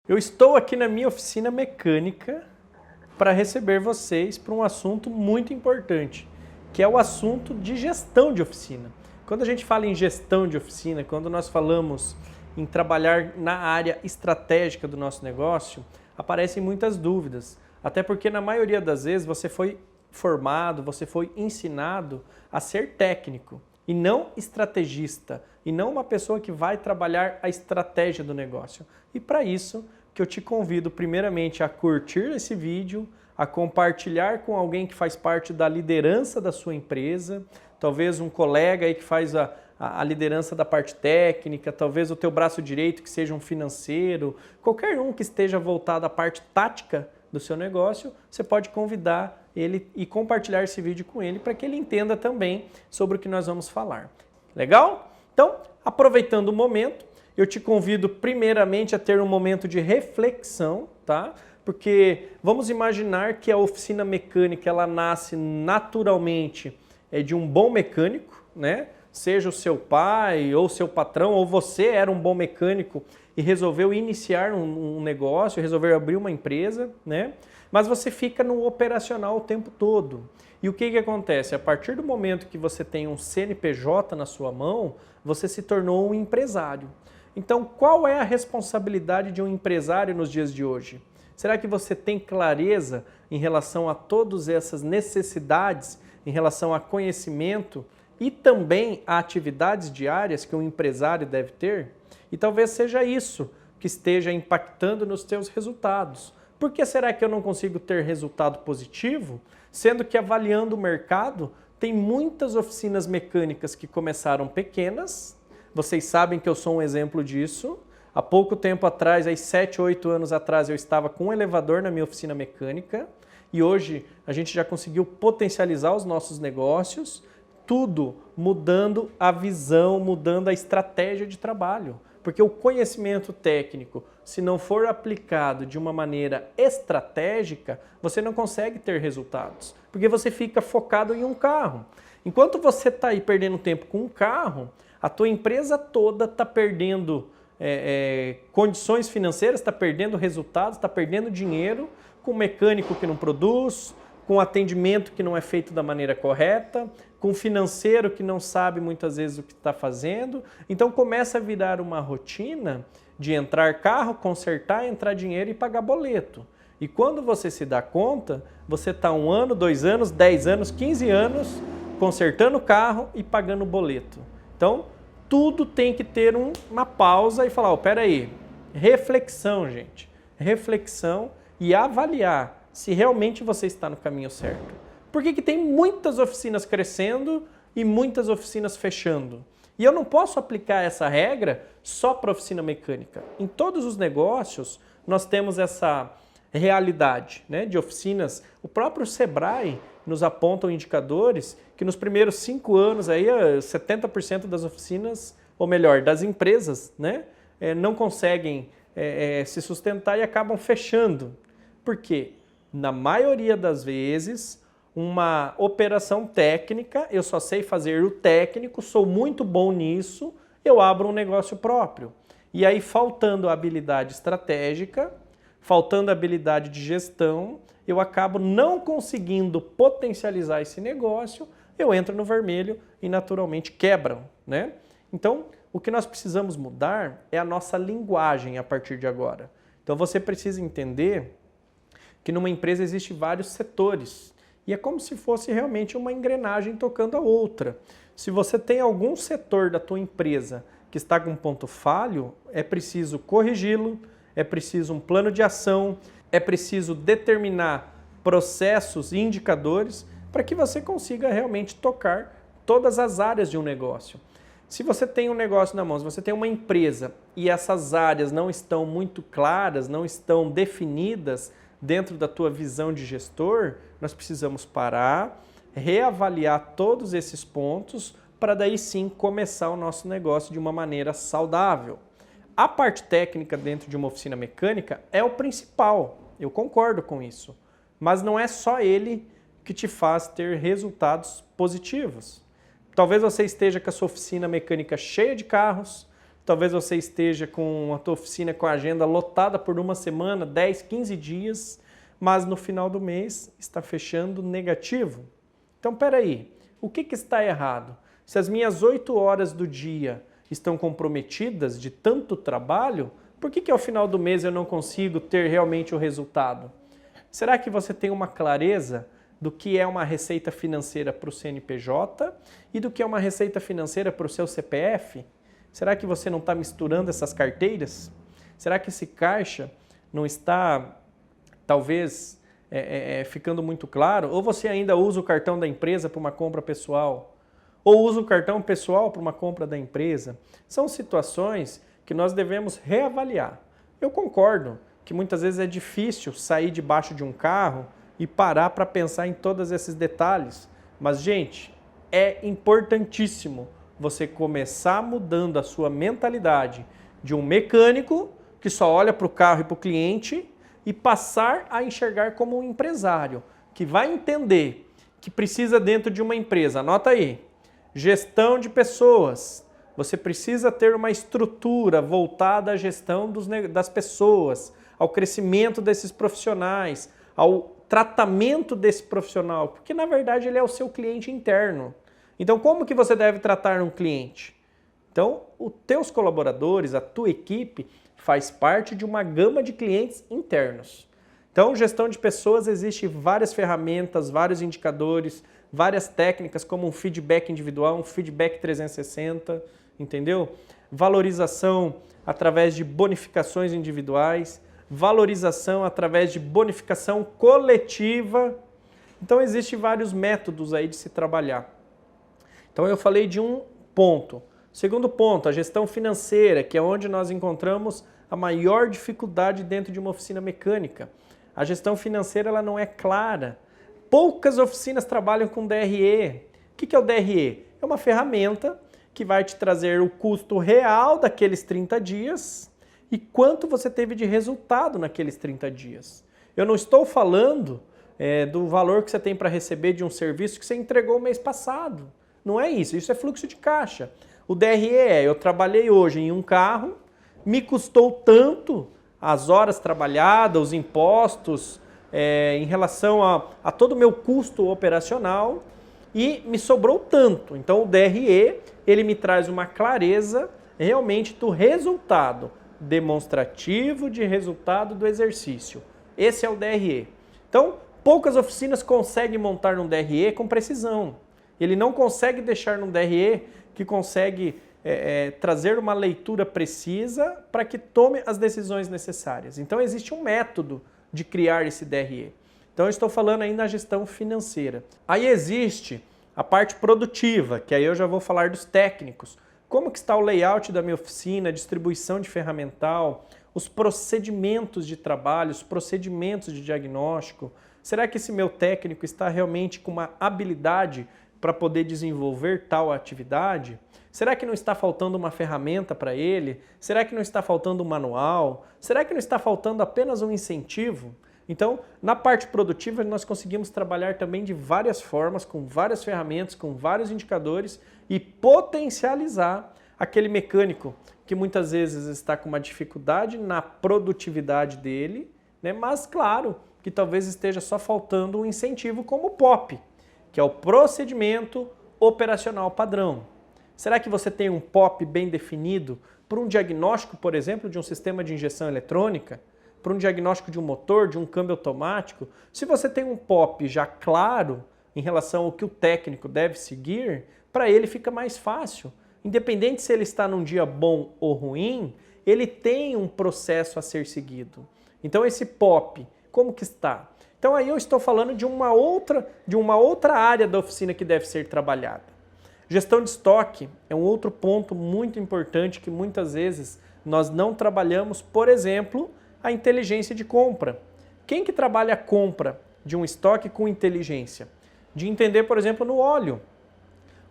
Eu estou aqui na minha oficina mecânica para receber vocês para um assunto muito importante, que é o assunto de gestão de oficina. Quando a gente fala em gestão de oficina, quando nós falamos em trabalhar na área estratégica do nosso negócio, aparecem muitas dúvidas. Até porque na maioria das vezes você foi formado, você foi ensinado a ser técnico e não estrategista, e não uma pessoa que vai trabalhar a estratégia do negócio. E para isso que eu te convido primeiramente a curtir esse vídeo, a compartilhar com alguém que faz parte da liderança da sua empresa, talvez um colega aí que faz a liderança da parte técnica, talvez o teu braço direito que seja um financeiro, qualquer um que esteja voltado à parte tática do seu negócio, você pode convidar ele e compartilhar esse vídeo com ele para que ele entenda também sobre o que nós vamos falar. Legal? Então, aproveitando o momento, eu te convido primeiramente a ter um momento de reflexão, tá? Porque vamos imaginar que a oficina mecânica ela nasce naturalmente de um bom mecânico, né? Seja o seu pai ou seu patrão, ou você era um bom mecânico e resolveu iniciar um negócio, resolveu abrir uma empresa, né? Mas você fica no operacional o tempo todo. E o que acontece? A partir do momento que você tem um CNPJ na sua mão, você se tornou um empresário. Então, qual é a responsabilidade de um empresário nos dias de hoje? Será que você tem clareza em relação a todas essas necessidades, em relação a conhecimento e também a atividades diárias que um empresário deve ter? E talvez seja isso que esteja impactando nos teus resultados. Por que será que eu não consigo ter resultado positivo, sendo que avaliando o mercado, tem muitas oficinas mecânicas que começaram pequenas? Vocês sabem que eu sou um exemplo disso. Há pouco tempo atrás, aí 7, 8 anos atrás, eu estava com um elevador na minha oficina mecânica e hoje a gente já conseguiu potencializar os nossos negócios, tudo mudando a visão, mudando a estratégia de trabalho. Porque o conhecimento técnico, se não for aplicado de uma maneira estratégica, você não consegue ter resultados. Porque você fica focado em um carro. Enquanto você está aí perdendo tempo com um carro, a tua empresa toda está perdendo condições financeiras, está perdendo resultados, está perdendo dinheiro com mecânico que não produz, com atendimento que não é feito da maneira correta, com financeiro que não sabe muitas vezes o que está fazendo. Então começa a virar uma rotina de entrar carro, consertar, entrar dinheiro e pagar boleto. E quando você se dá conta, você está 1 ano, 2 anos, 10 anos, 15 anos consertando o carro e pagando boleto. Então, tudo tem que ter uma pausa e falar, peraí, reflexão, gente. Reflexão e avaliar se realmente você está no caminho certo. Por que tem muitas oficinas crescendo e muitas oficinas fechando? E eu não posso aplicar essa regra só para a oficina mecânica. Em todos os negócios, nós temos essa realidade, né, de oficinas. O próprio Sebrae nos aponta indicadores que nos primeiros 5 anos, aí, 70% das oficinas, ou melhor, das empresas, né, não conseguem se sustentar e acabam fechando. Por quê? Na maioria das vezes, uma operação técnica, eu só sei fazer o técnico, sou muito bom nisso, eu abro um negócio próprio. E aí, faltando a habilidade estratégica, faltando a habilidade de gestão, eu acabo não conseguindo potencializar esse negócio, eu entro no vermelho e naturalmente quebram, né? Então, o que nós precisamos mudar é a nossa linguagem a partir de agora. Então, você precisa entender que numa empresa existem vários setores e é como se fosse realmente uma engrenagem tocando a outra. Se você tem algum setor da tua empresa que está com um ponto falho, é preciso corrigi-lo, é preciso um plano de ação, é preciso determinar processos e indicadores para que você consiga realmente tocar todas as áreas de um negócio. Se você tem um negócio na mão, se você tem uma empresa e essas áreas não estão muito claras, não estão definidas dentro da tua visão de gestor, nós precisamos parar, reavaliar todos esses pontos para daí sim começar o nosso negócio de uma maneira saudável. A parte técnica dentro de uma oficina mecânica é o principal, eu concordo com isso, mas não é só ele que te faz ter resultados positivos. Talvez você esteja com a sua oficina mecânica cheia de carros, talvez você esteja com a tua oficina com a agenda lotada por uma semana, 10, 15 dias, mas no final do mês está fechando negativo. Então, peraí, o que está errado? Se as minhas 8 horas do dia estão comprometidas de tanto trabalho, por que ao final do mês eu não consigo ter realmente o resultado? Será que você tem uma clareza do que é uma receita financeira para o CNPJ e do que é uma receita financeira para o seu CPF? Será que você não está misturando essas carteiras? Será que esse caixa não está, talvez, ficando muito claro? Ou você ainda usa o cartão da empresa para uma compra pessoal? Ou usa o cartão pessoal para uma compra da empresa? São situações que nós devemos reavaliar. Eu concordo que muitas vezes é difícil sair debaixo de um carro e parar para pensar em todos esses detalhes. Mas, gente, é importantíssimo você começar mudando a sua mentalidade de um mecânico que só olha para o carro e para o cliente e passar a enxergar como um empresário que vai entender que precisa dentro de uma empresa. Anota aí, gestão de pessoas. Você precisa ter uma estrutura voltada à gestão das pessoas, ao crescimento desses profissionais, ao tratamento desse profissional, porque na verdade ele é o seu cliente interno. Então, como que você deve tratar um cliente? Então, os teus colaboradores, a tua equipe, faz parte de uma gama de clientes internos. Então, gestão de pessoas, existe várias ferramentas, vários indicadores, várias técnicas, como um feedback individual, um feedback 360, entendeu? Valorização através de bonificações individuais, valorização através de bonificação coletiva. Então, existem vários métodos aí de se trabalhar. Então, eu falei de um ponto. Segundo ponto, a gestão financeira, que é onde nós encontramos a maior dificuldade dentro de uma oficina mecânica. A gestão financeira ela não é clara. Poucas oficinas trabalham com DRE. O que é o DRE? É uma ferramenta que vai te trazer o custo real daqueles 30 dias e quanto você teve de resultado naqueles 30 dias. Eu não estou falando do valor que você tem para receber de um serviço que você entregou o mês passado. Não é isso, isso é fluxo de caixa. O DRE eu trabalhei hoje em um carro, me custou tanto as horas trabalhadas, os impostos, em relação a todo o meu custo operacional e me sobrou tanto. Então o DRE, ele me traz uma clareza realmente do resultado, demonstrativo de resultado do exercício. Esse é o DRE. Então, poucas oficinas conseguem montar um DRE com precisão. Ele não consegue deixar no DRE que consegue trazer uma leitura precisa para que tome as decisões necessárias. Então, existe um método de criar esse DRE. Então, eu estou falando aí na gestão financeira. Aí existe a parte produtiva, que aí eu já vou falar dos técnicos. Como que está o layout da minha oficina, a distribuição de ferramental, os procedimentos de trabalho, os procedimentos de diagnóstico. Será que esse meu técnico está realmente com uma habilidade para poder desenvolver tal atividade? Será que não está faltando uma ferramenta para ele? Será que não está faltando um manual? Será que não está faltando apenas um incentivo? Então, na parte produtiva, nós conseguimos trabalhar também de várias formas, com várias ferramentas, com vários indicadores e potencializar aquele mecânico que muitas vezes está com uma dificuldade na produtividade dele, né? Mas, claro, que talvez esteja só faltando um incentivo como o POP, que é o procedimento operacional padrão. Será que você tem um POP bem definido para um diagnóstico, por exemplo, de um sistema de injeção eletrônica, para um diagnóstico de um motor, de um câmbio automático? Se você tem um POP já claro em relação ao que o técnico deve seguir, para ele fica mais fácil. Independente se ele está num dia bom ou ruim, ele tem um processo a ser seguido. Então esse POP, como que está? Então aí eu estou falando de uma outra área da oficina que deve ser trabalhada. Gestão de estoque é um outro ponto muito importante que muitas vezes nós não trabalhamos, por exemplo, a inteligência de compra. Quem que trabalha a compra de um estoque com inteligência? De entender, por exemplo, no óleo.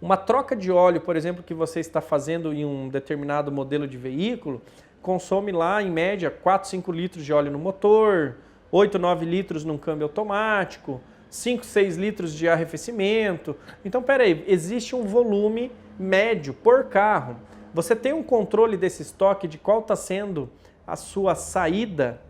Uma troca de óleo, por exemplo, que você está fazendo em um determinado modelo de veículo, consome lá, em média, 4, 5 litros de óleo no motor, 8, 9 litros num câmbio automático, 5, 6 litros de arrefecimento. Então, peraí, existe um volume médio por carro. Você tem um controle desse estoque, de qual está sendo a sua saída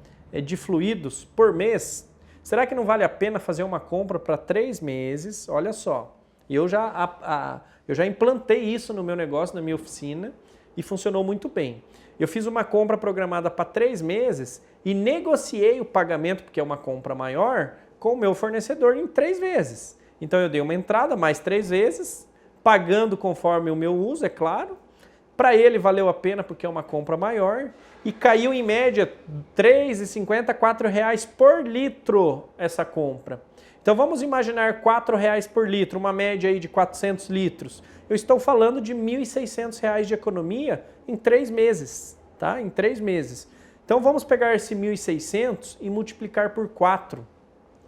de fluidos por mês? Será que não vale a pena fazer uma compra para 3 meses? Olha só, eu já implantei isso no meu negócio, na minha oficina, e funcionou muito bem. Eu fiz uma compra programada para 3 meses e negociei o pagamento, porque é uma compra maior, com o meu fornecedor em 3 vezes. Então eu dei uma entrada mais 3 vezes, pagando conforme o meu uso, é claro. Para ele valeu a pena porque é uma compra maior e caiu em média R$ 3,50, R$ 4,00 por litro essa compra. Então vamos imaginar R$ 4,00 por litro, uma média aí de 400 litros. Eu estou falando de R$ 1.600 de economia em 3 meses, tá? Em 3 meses. Então vamos pegar esse 1.600 e multiplicar por 4.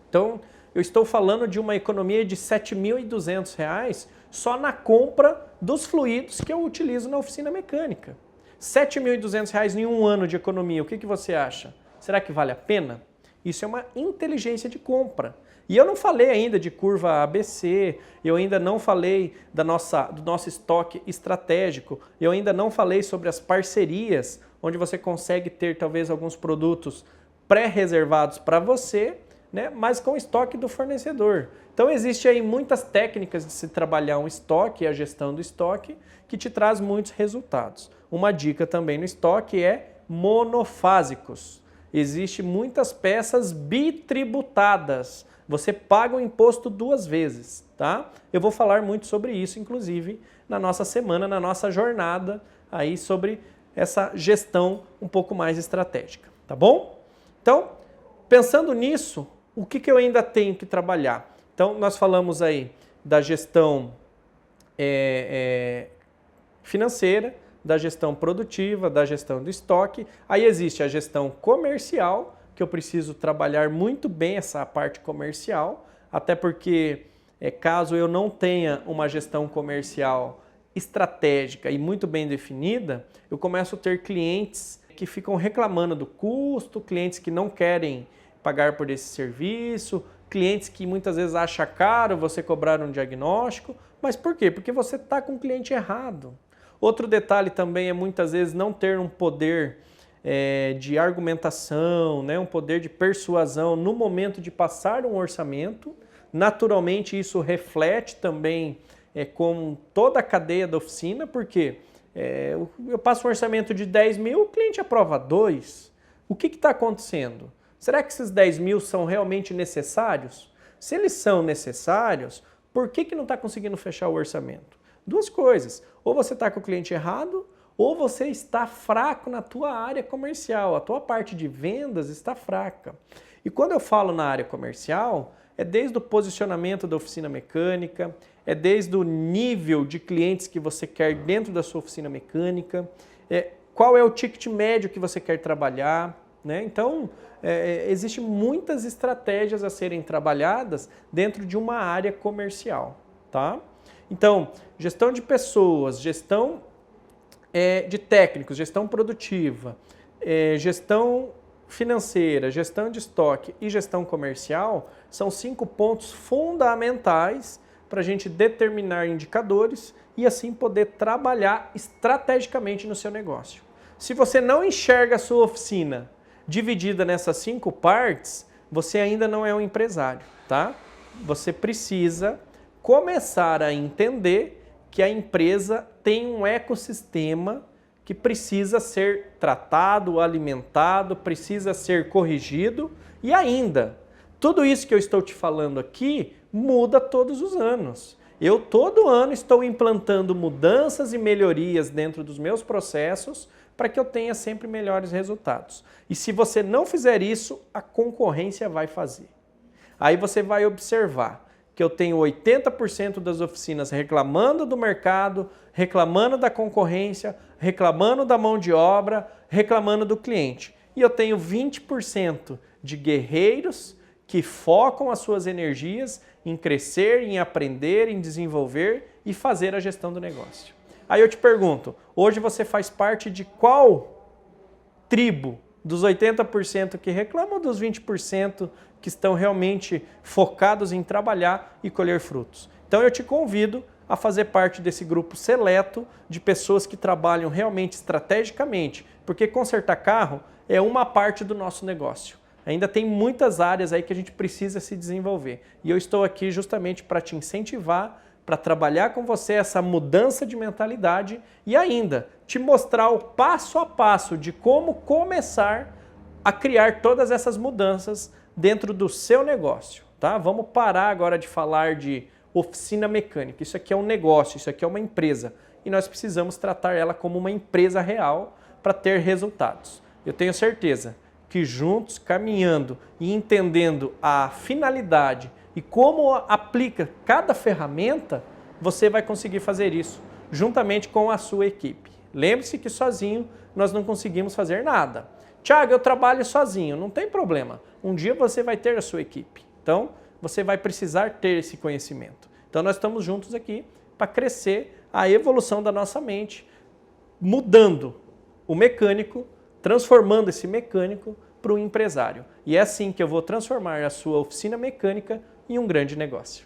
Então eu estou falando de uma economia de R$ 7.200 só na compra dos fluidos que eu utilizo na oficina mecânica. R$ 7.200 em um ano de economia, o que você acha? Será que vale a pena? Isso é uma inteligência de compra. E eu não falei ainda de curva ABC, eu ainda não falei do nosso estoque estratégico, eu ainda não falei sobre as parcerias, onde você consegue ter talvez alguns produtos pré-reservados para você, né, mas com estoque do fornecedor. Então existe aí muitas técnicas de se trabalhar um estoque e a gestão do estoque que te traz muitos resultados. Uma dica também no estoque é monofásicos. Existem muitas peças bitributadas. Você paga o imposto 2 vezes, tá? Eu vou falar muito sobre isso, inclusive, na nossa semana, na nossa jornada aí sobre essa gestão um pouco mais estratégica, tá bom? Então, pensando nisso, o que eu ainda tenho que trabalhar? Então, nós falamos aí da gestão financeira, da gestão produtiva, da gestão do estoque. Aí existe a gestão comercial, que eu preciso trabalhar muito bem essa parte comercial, até porque caso eu não tenha uma gestão comercial estratégica e muito bem definida, eu começo a ter clientes que ficam reclamando do custo, clientes que não querem pagar por esse serviço, clientes que muitas vezes acham caro você cobrar um diagnóstico. Mas por quê? Porque você está com o cliente errado. Outro detalhe também é muitas vezes não ter um poder de argumentação, né? Um poder de persuasão no momento de passar um orçamento. Naturalmente isso reflete também com toda a cadeia da oficina, porque eu passo um orçamento de 10 mil, o cliente aprova 2. O que está acontecendo? Será que esses 10 mil são realmente necessários? Se eles são necessários, por que não está conseguindo fechar o orçamento? 2 coisas. Ou você está com o cliente errado, ou você está fraco na tua área comercial. A tua parte de vendas está fraca. E quando eu falo na área comercial, é desde o posicionamento da oficina mecânica, é desde o nível de clientes que você quer dentro da sua oficina mecânica, qual é o ticket médio que você quer trabalhar, né? Então, existem muitas estratégias a serem trabalhadas dentro de uma área comercial, tá? Então, gestão de pessoas, gestão de técnicos, gestão produtiva, gestão financeira, gestão de estoque e gestão comercial são 5 pontos fundamentais para a gente determinar indicadores e assim poder trabalhar estrategicamente no seu negócio. Se você não enxerga a sua oficina dividida nessas 5 partes, você ainda não é um empresário, tá? Você precisa começar a entender que a empresa tem um ecossistema que precisa ser tratado, alimentado, precisa ser corrigido e ainda, tudo isso que eu estou te falando aqui muda todos os anos. Eu todo ano estou implantando mudanças e melhorias dentro dos meus processos para que eu tenha sempre melhores resultados. E se você não fizer isso, a concorrência vai fazer. Aí você vai observar que eu tenho 80% das oficinas reclamando do mercado, reclamando da concorrência, reclamando da mão de obra, reclamando do cliente. E eu tenho 20% de guerreiros que focam as suas energias em crescer, em aprender, em desenvolver e fazer a gestão do negócio. Aí eu te pergunto, hoje você faz parte de qual tribo? Dos 80% que reclamam, dos 20% que estão realmente focados em trabalhar e colher frutos. Então eu te convido a fazer parte desse grupo seleto de pessoas que trabalham realmente estrategicamente, porque consertar carro é uma parte do nosso negócio. Ainda tem muitas áreas aí que a gente precisa se desenvolver. E eu estou aqui justamente para te incentivar, para trabalhar com você essa mudança de mentalidade e ainda te mostrar o passo a passo de como começar a criar todas essas mudanças dentro do seu negócio, tá? Vamos parar agora de falar de oficina mecânica. Isso aqui é um negócio, isso aqui é uma empresa e nós precisamos tratar ela como uma empresa real para ter resultados. Eu tenho certeza que juntos, caminhando e entendendo a finalidade e como aplica cada ferramenta, você vai conseguir fazer isso juntamente com a sua equipe. Lembre-se que sozinho nós não conseguimos fazer nada. Tiago, eu trabalho sozinho, não tem problema. Um dia você vai ter a sua equipe. Então, você vai precisar ter esse conhecimento. Então, nós estamos juntos aqui para crescer a evolução da nossa mente, mudando o mecânico, transformando esse mecânico para o empresário. E é assim que eu vou transformar a sua oficina mecânica em um grande negócio.